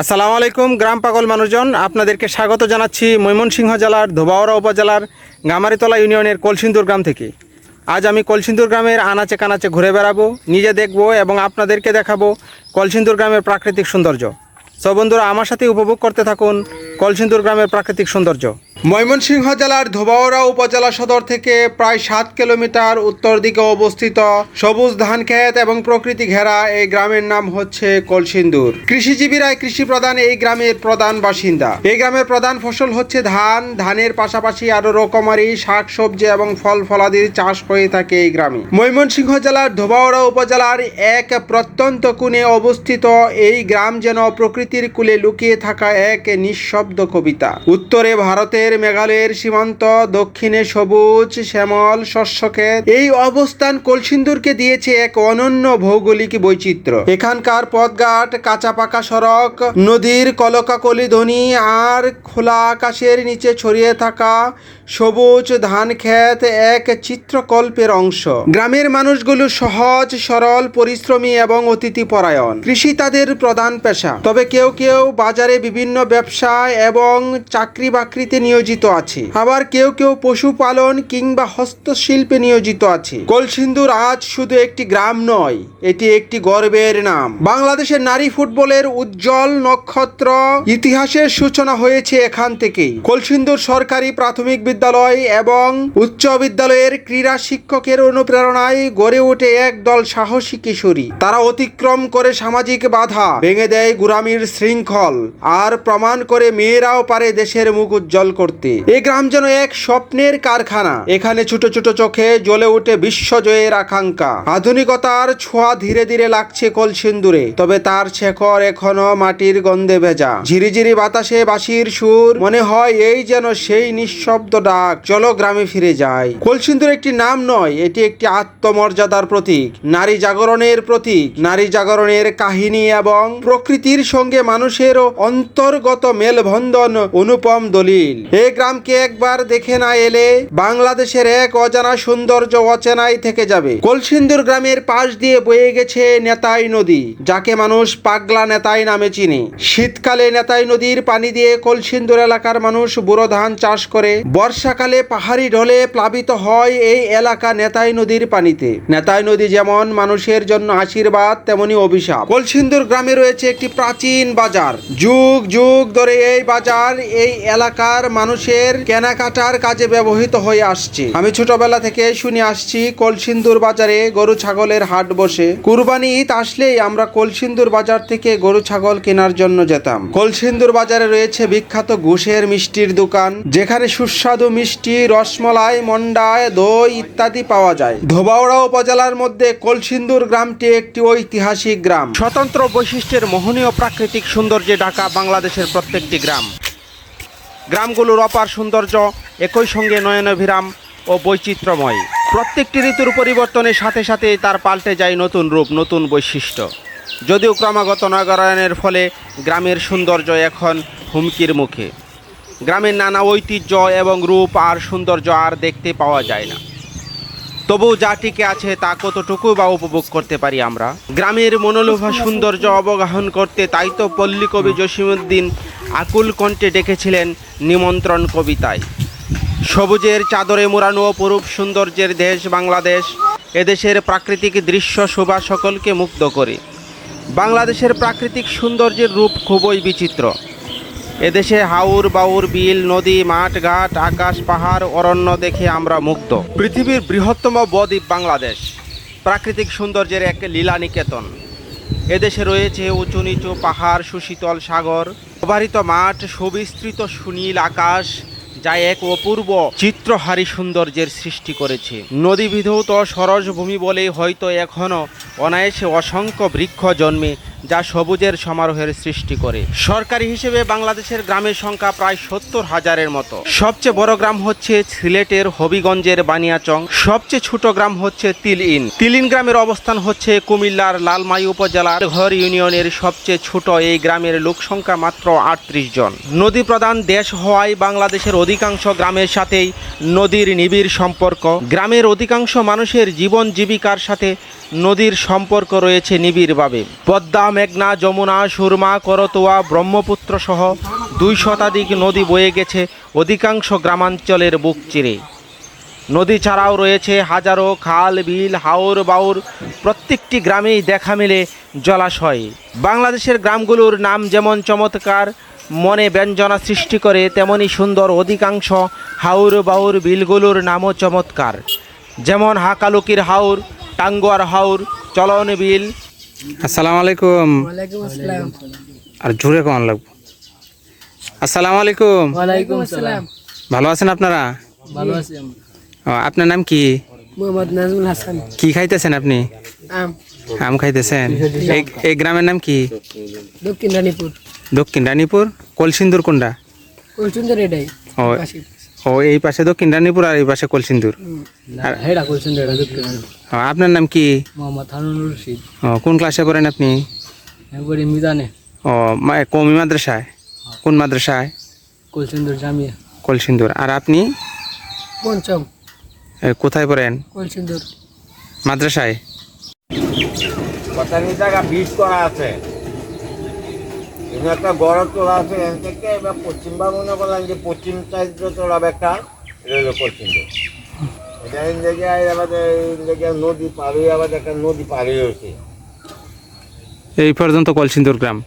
আসসালামু আলাইকুম গ্রাম পাগল মানুষজন, আপনাদেরকে স্বাগত জানাচ্ছি ময়মনসিংহ জেলার ধোবাউড়া উপজেলার গামারিতলা ইউনিয়নের কলসিন্দুর গ্রাম থেকে। আজ আমি কলসিন্দুর গ্রামের আনাচে কানাচে ঘুরে বেড়াবো, নিজে দেখব এবং আপনাদেরকে দেখাবো কলসিন্দুর গ্রামের প্রাকৃতিক সৌন্দর্য। সব বন্ধুরা আমার সাথে উপভোগ করতে থাকুন কলসিন্দুর গ্রামের প্রাকৃতিক সৌন্দর্য। ময়মনসিংহ জেলার ধোবাউড়া উপজেলা সদর থেকে প্রায় 7 কিলোমিটার উত্তর দিকে অবস্থিত সবুজ ধান ক্ষেত এবং প্রকৃতি ঘেরা এই গ্রামের নাম হচ্ছে কলসিন্দুর। কৃষিজীবীরা কৃষি প্রধান এই গ্রামের প্রধান বাসিন্দা। এই গ্রামের প্রধান ফসল হচ্ছে ধান। ধানের পাশাপাশি আরো রকমারি শাক সবজি এবং ফল ফলাদির চাষ হয়ে থাকে এই গ্রামে। ময়মনসিংহ জেলার ধোবাউড়া উপজেলার এক প্রত্যন্ত কোণে অবস্থিত এই গ্রাম যেন প্রকৃতির কূলে লুকিয়ে থাকা এক নিঃশব্দ কবিতা। উত্তরে ভারতের মেঘালয়ের সীমান্ত, দক্ষিণে সবুজ শ্যামল শস্যক্ষেত। এই অবস্থান কলসিন্দুরকে দিয়েছে এক অনন্য ভৌগোলিক বৈচিত্র্য। এখানকার পথঘাট, কাঁচা পাকা সড়ক, নদীর কলকাকলি ধ্বনি আর খোলা আকাশের নিচে ছড়িয়ে থাকা সবুজ ধান ক্ষেত এক চিত্রকল্পের অংশ। গ্রামের মানুষগুলো সহজ সরল, পরিশ্রমী এবং অতিথিপরায়ণ। কৃষি তাদের প্রধান পেশা, তবে কেউ কেউ বাজারে বিভিন্ন ব্যবসা এবং চাকরি বাকরিতে নিয়োজিত আছে। আবার কেউ কেউ পশুপালন কিংবা হস্তশিল্পে নিয়োজিত আছে। কলসিন্দুর আজ শুধু একটি গ্রাম নয়, এটি একটি গর্বের নাম। বাংলাদেশের নারী ফুটবলের উজ্জ্বল নক্ষত্র। ইতিহাসের সূচনা হয়েছে এখান থেকেই। কলসিন্দুর সরকারি প্রাথমিক বিদ্যালয় এবং উচ্চ বিদ্যালয়ের ক্রীড়া শিক্ষকের অনুপ্রেরণায় গড়ে ওঠে একদল সাহসী কিশোরী। তারা অতিক্রম করে সামাজিক বাধা, ভেঙে দেয় গোলামির শৃঙ্খল আর প্রমাণ করে মেয়েরাও পারে দেশের মুখ উজ্জ্বল করতে। এই গ্রাম যেন এক স্বপ্নের কারখানা। এখানে ছোট ছোট চোখে জ্বলে ওঠে বিশ্বজয়ের আকাঙ্ক্ষা। আধুনিকতার ছোঁয়া ধীরে ধীরে লাগছে কলসিন্দুরে, তবে তার শেকড় এখনো মাটির গন্ধে ভেজা। ঝিরিঝিরি বাতাসে বাঁশির সুর, মনে হয় এই যেন সেই নিঃশব্দ ডাক, চলো গ্রামে ফিরে যাই। কলসিন্দুর একটি নাম নয়, এটি একটি আত্মমর্যাদার প্রতীক, নারী জাগরণের প্রতীক, নারী জাগরণের কাহিনী এবং প্রকৃতির সঙ্গে মানুষের অন্তর্গত মেলবন্ধন অনুপম দলিল। এই গ্রামকে একবার দেখে না এলে বাংলাদেশের এক অজানা সৌন্দর্য অচেনাই থেকে যাবে। কলসিন্দুর গ্রামের পাশ দিয়ে বয়ে গেছে নেতাই নদী, যাকে মানুষ পাগলা নেতাই নামে চিনে। শীতকালে নেতাই নদীর পানি দিয়ে কলসিন্দুর এলাকার মানুষ বোরো ধান চাষ করে। বর্ষাকালে পাহাড়ি ঢলে প্লাবিত হয় এই এলাকা নেতাই নদীর পানিতে। নেতাই নদী যেমন মানুষের জন্য আশীর্বাদ, তেমনি অভিশাপ। কলসিন্দুর গ্রামে রয়েছে একটি প্রাচীন বাজার। যুগ যুগ ধরে এই বাজার এই এলাকার মানুষের কেনাকাটার কাজে ব্যবহৃত হয়ে আসছে। আমি ছোটবেলা থেকে শুনে আসছি কলসিন্দুর বাজারে গরু ছাগলের হাট বসে। কুরবানি ঈদ আসলেই আমরা কলসিন্দুর বাজার থেকে গরু ছাগল কেনার জন্য যেতাম। কলসিন্দুর বাজারে রয়েছে বিখ্যাত ঘুষের মিষ্টির দোকান, যেখানে সুস্বাদু মিষ্টি, রসমলাই, মন্ডা, দই ইত্যাদি পাওয়া যায়। ধোবাউড়া উপজেলার মধ্যে কলসিন্দুর গ্রামটি একটি ঐতিহাসিক গ্রাম। স্বতন্ত্র বৈশিষ্ট্যের মোহনীয় প্রাকৃতিক সৌন্দর্যে ঢাকা বাংলাদেশের প্রত্যেকটি গ্রাম। গ্রামগুলোর অপার সৌন্দর্য একই সঙ্গে নয়নাভিরাম ও বৈচিত্র্যময়। প্রত্যেকটি ঋতুর পরিবর্তনের সাথে সাথে তার পাল্টে যায় নতুন রূপ, নতুন বৈশিষ্ট্য। যদিও ক্রমাগত নগরায়নের ফলে গ্রামের সৌন্দর্য এখন হুমকির মুখে। গ্রামের নানা ঐতিহ্য এবং রূপ আর সৌন্দর্য আর দেখতে পাওয়া যায় না। তবু যা টিকে আছে তা কতটুকু বা উপভোগ করতে পারি আমরা। গ্রামের মনোলোভা সৌন্দর্য অবগাহন করতে তাই তো পল্লী কবি জসিমউদ্দিন আকুল কণ্ঠে ডেকেছিলেন নিমন্ত্রণ কবিতায়। সবুজের চাদরে মোড়ানো অপরূপ সৌন্দর্যের দেশ বাংলাদেশ। এদেশের প্রাকৃতিক দৃশ্য শোভা সকলকে মুগ্ধ করে। বাংলাদেশের প্রাকৃতিক সৌন্দর্যের রূপ খুবই বিচিত্র। এদেশে হাওর বাউর, বিল, নদী, মাঠ ঘাট, আকাশ, পাহাড়, অরণ্য দেখে আমরা মুগ্ধ। পৃথিবীর বৃহত্তম বদ্বীপ বাংলাদেশ প্রাকৃতিক সৌন্দর্যের এক লীলা নিকেতন। এদেশে রয়েছে উঁচু নিচু পাহাড়, সুশীতল সাগর, অবারিত মাঠ, সুবিস্তৃত সুনীল আকাশ, যা এক অপূর্ব চিত্রহারী সৌন্দর্যের সৃষ্টি করেছে। নদী বিধৌত সরস ভূমি বলে হয়তো এখনও অনায়াসে অসংখ্য বৃক্ষ জন্মে, যা সবুজের সমারোহের সৃষ্টি করে। সরকারি হিসেবে বাংলাদেশের গ্রামের সংখ্যা প্রায় 70,000-এর মতো। সবচেয়ে বড় গ্রাম হচ্ছে সিলেটের হবিগঞ্জের বানিয়াচং। সবচেয়ে ছোট গ্রাম হচ্ছে তিলইন। তিলইন গ্রামের অবস্থান হচ্ছে কুমিল্লার লালমাই উপজেলার ঘর ইউনিয়নের সবচেয়ে ছোট এই গ্রামের লোক সংখ্যা মাত্র 38 জন। নদী প্রধান দেশ হওয়ায় বাংলাদেশের অধিকাংশ গ্রামের সাথেই নদীর নিবিড় সম্পর্ক। গ্রামের অধিকাংশ মানুষের জীবন জীবিকার সাথে নদীর সম্পর্ক রয়েছে নিবিড়ভাবে। পদ্মা, মেঘনা, যমুনা, সুরমা, করতোয়া, ব্রহ্মপুত্র সহ 2 শতাধিক নদী বয়ে গেছে অধিকাংশ গ্রামাঞ্চলের বুক চিরে। নদী ছাড়াও রয়েছে হাজারো খাল, বিল, হাওর বাউর। প্রত্যেকটি গ্রামেই দেখা মেলে জলাশয়। বাংলাদেশের গ্রামগুলোর নাম যেমন চমৎকার, মনে ব্যঞ্জনা সৃষ্টি করে, তেমনি সুন্দর অধিকাংশ হাওর বাউর বিলগুলোর নামও চমৎকার। যেমন হাকালুকির হাওর, টাঙ্গুয়ার হাওর, চলন বিল। আসসালামু আলাইকুম। ওয়ালাইকুম আসসালাম। আর জোরে কেমন লাগবে? আসসালামু আলাইকুম। ওয়ালাইকুম আসসালাম। ভালো আছেন আপনারা? ভালো আছি আমরা। আপনার নাম কি? মোহাম্মদ নাজমুল হাসান। কি খাইতেছেন আপনি? আম আম খাইতেছেন। এই গ্রামের নাম কি? দক্ষিণ রানীপুর। দক্ষিণ রানীপুর। কলসিন্দুর কোনটা? কলচুন্দর এটাই ও ও এই পাশে দক্ষিণ রানীপুর আর এই পাশে কলসিন্দুর। আর হেডা কলচুন্দর এটা দক্ষিণ রানীপুর। আপনার নাম কি? মোহাম্মদ হারুনুর রশিদ। কোন ক্লাসে পড়েন আপনি? একবারে মিজানে ও কওমি মাদ্রাসায়। কোন মাদ্রাসায়? কলচুন্দর জামিয়া। কলসিন্দুর। আর আপনি পঞ্চম কোথায় পড়েন? কলচুন্দর মাদ্রাসায়। কথানি জায়গা বীজ করা আছে, একটা গড় তোলা আছে এখান থেকে। এবার পশ্চিমবঙ্গ মনে করলাম যে পশ্চিম সাইড তোলা একটা রেল পশ্চিম, এটা জায়গায় আমাদের জায়গায় নদী পার হয়ে, আবার একটা নদী পার হয়ে হয়েছে। এই পর্যন্ত কলসিন্দুর গ্রাম।